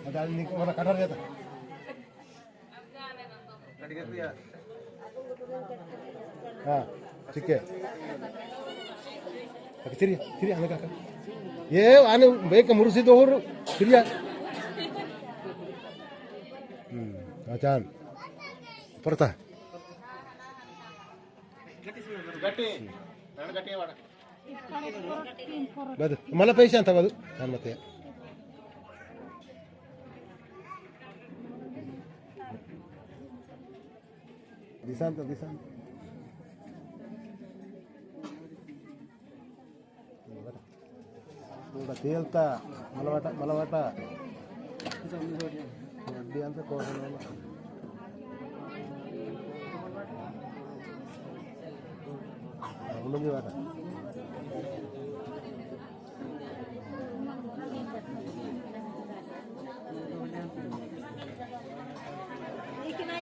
आता मला काढायला येतं हां ठीक आहे ತಿರಿಯ ತಿರಿಯ ಹಂಗ ಕಾಕ ಏ ಆನೆ ಬೇಕ ಮುರುಸಿದ್ದು ಅವರು ತಿರಿಯ ಆಚಾನ್ ಬರ್ತಾ ಬದು ಮಲ ಪೈಸೆ ಅಂತ ಬದು ನಾನು ಮತ್ತೆ ದಿಸಾಂತ ದಿಸಾಂತ udah delta malawata dia antar koran belum juga